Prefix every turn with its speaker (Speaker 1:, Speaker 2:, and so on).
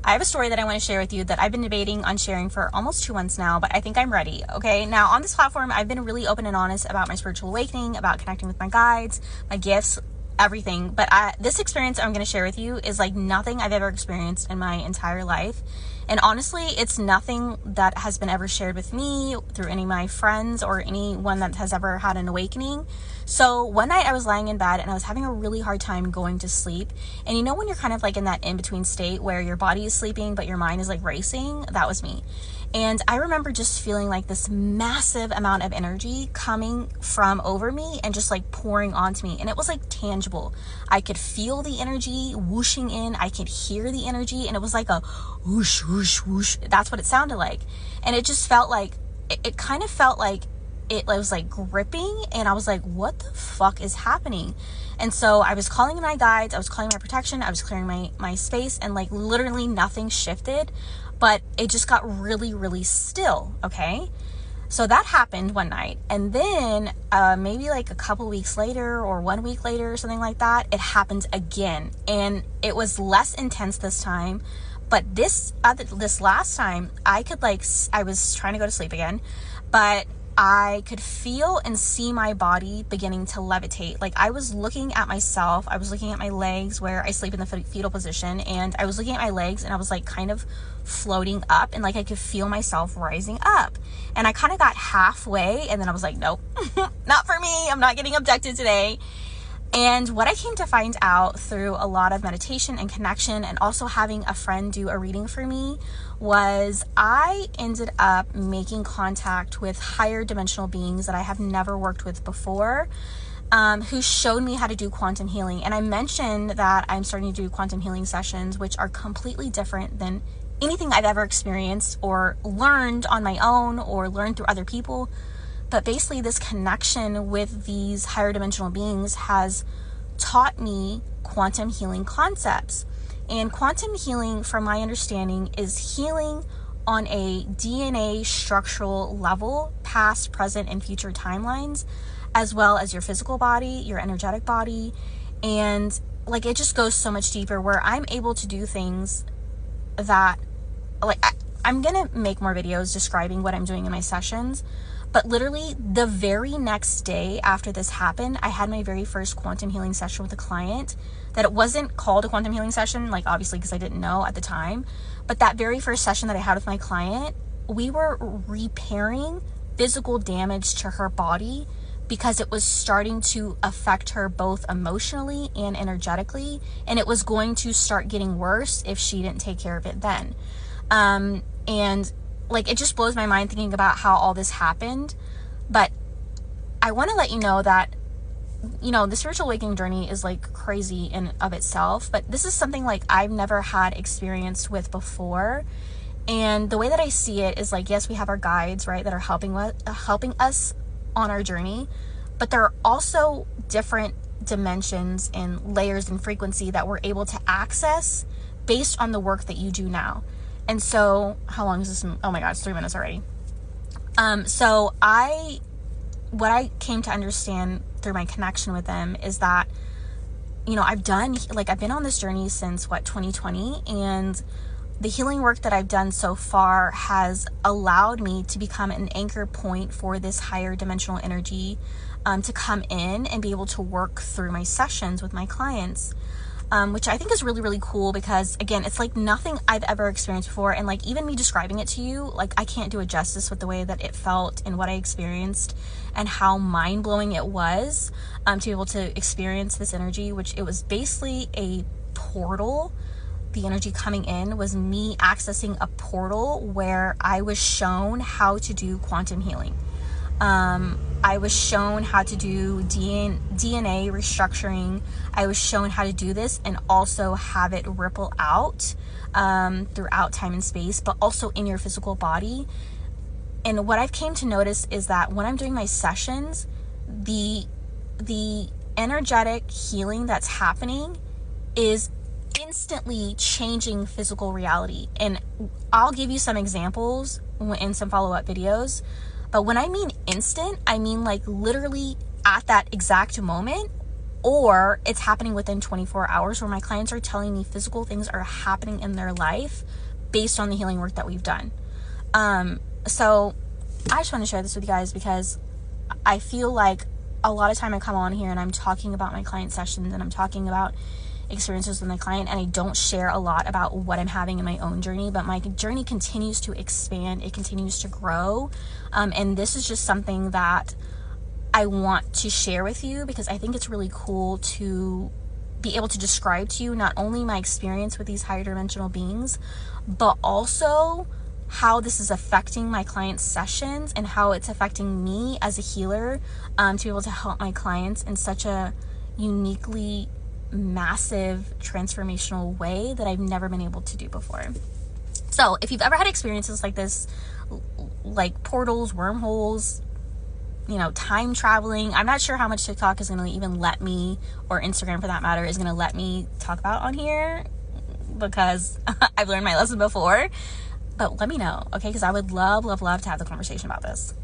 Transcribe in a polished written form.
Speaker 1: I have a story that I want to share with you that I've been debating on sharing for almost 2 months now, but I think I'm ready. Okay. Now on this platform, I've been really open and honest about my spiritual awakening, about connecting with my guides, my gifts, everything. But this experience I'm going to share with you is like nothing I've ever experienced in my entire life. And honestly, it's nothing that has been ever shared with me through any of my friends or anyone that has ever had an awakening. So one night I was lying in bed and I was having a really hard time going to sleep. And you know when you're kind of like in that in-between state where your body is sleeping but your mind is like racing? That was me. And I remember just feeling like this massive amount of energy coming from over me and just like pouring onto me. And it was like tangible. I could feel the energy whooshing in. I could hear the energy, and it was like a whoosh, whoosh, whoosh. That's what it sounded like. And it just felt like, it kind of felt like it was like gripping, and I was like, what the fuck is happening? And so I was calling my guides, I was calling my protection, I was clearing my space, and like literally nothing shifted, but it just got really, really still. Okay. So that happened one night. And then maybe like a couple weeks later or 1 week later or something like that, it happened again. And it was less intense this time. But this last time, I was trying to go to sleep again, but I could feel and see my body beginning to levitate. Like I was looking at myself, I was looking at my legs where I sleep in the fetal position, and I was looking at my legs and I was like kind of floating up, and like I could feel myself rising up. And I kind of got halfway, and then I was like, nope, not for me. I'm not getting abducted today. And what I came to find out through a lot of meditation and connection, and also having a friend do a reading for me, was I ended up making contact with higher dimensional beings that I have never worked with before, who showed me how to do quantum healing. And I mentioned that I'm starting to do quantum healing sessions, which are completely different than anything I've ever experienced or learned on my own or learned through other people. But basically this connection with these higher dimensional beings has taught me quantum healing concepts. And quantum healing, from my understanding, is healing on a DNA structural level, past, present, and future timelines, as well as your physical body, your energetic body. And like, it just goes so much deeper, where I'm able to do things that, like, I'm going to make more videos describing what I'm doing in my sessions. But literally the very next day after this happened, I had my very first quantum healing session with a client. That it wasn't called a quantum healing session, like obviously because I didn't know at the time. But that very first session that I had with my client, we were repairing physical damage to her body because it was starting to affect her both emotionally and energetically. And it was going to start getting worse if she didn't take care of it then. And like, it just blows my mind thinking about how all this happened. But I want to let you know that, you know, the spiritual awakening journey is like crazy in of itself, but this is something like I've never had experience with before. And the way that I see it is like, yes, we have our guides, right, that are helping us on our journey, but there are also different dimensions and layers and frequency that we're able to access based on the work that you do now. And so, how long is this? Oh my God, it's 3 minutes already. So what I came to understand through my connection with them is that, you know, I've been on this journey since 2020, and the healing work that I've done so far has allowed me to become an anchor point for this higher dimensional energy, to come in and be able to work through my sessions with my clients. Which I think is really, really cool, because again, it's like nothing I've ever experienced before. And like, even me describing it to you, like I can't do it justice with the way that it felt and what I experienced and how mind blowing it was, to be able to experience this energy, which it was basically a portal. The energy coming in was me accessing a portal where I was shown how to do quantum healing. I was shown how to do DNA restructuring. I was shown how to do this and also have it ripple out throughout time and space, but also in your physical body. And what I've came to notice is that when I'm doing my sessions, the energetic healing that's happening is instantly changing physical reality. And I'll give you some examples in some follow-up videos. But when I mean instant, I mean like literally at that exact moment, or it's happening within 24 hours where my clients are telling me physical things are happening in their life based on the healing work that we've done. So I just want to share this with you guys because I feel like a lot of time I come on here and I'm talking about my client sessions and I'm talking about experiences with my client, and I don't share a lot about what I'm having in my own journey, but my journey continues to expand. It continues to grow. And this is just something that I want to share with you because I think it's really cool to be able to describe to you not only my experience with these higher dimensional beings, but also how this is affecting my clients' sessions and how it's affecting me as a healer, to be able to help my clients in such a uniquely massive transformational way that I've never been able to do before. So if you've ever had experiences like this, like portals, wormholes, time traveling, I'm not sure how much TikTok is going to even let me, or Instagram for that matter, is going to let me talk about on here because I've learned my lesson before. But let me know, okay? Because I would love to have the conversation about this.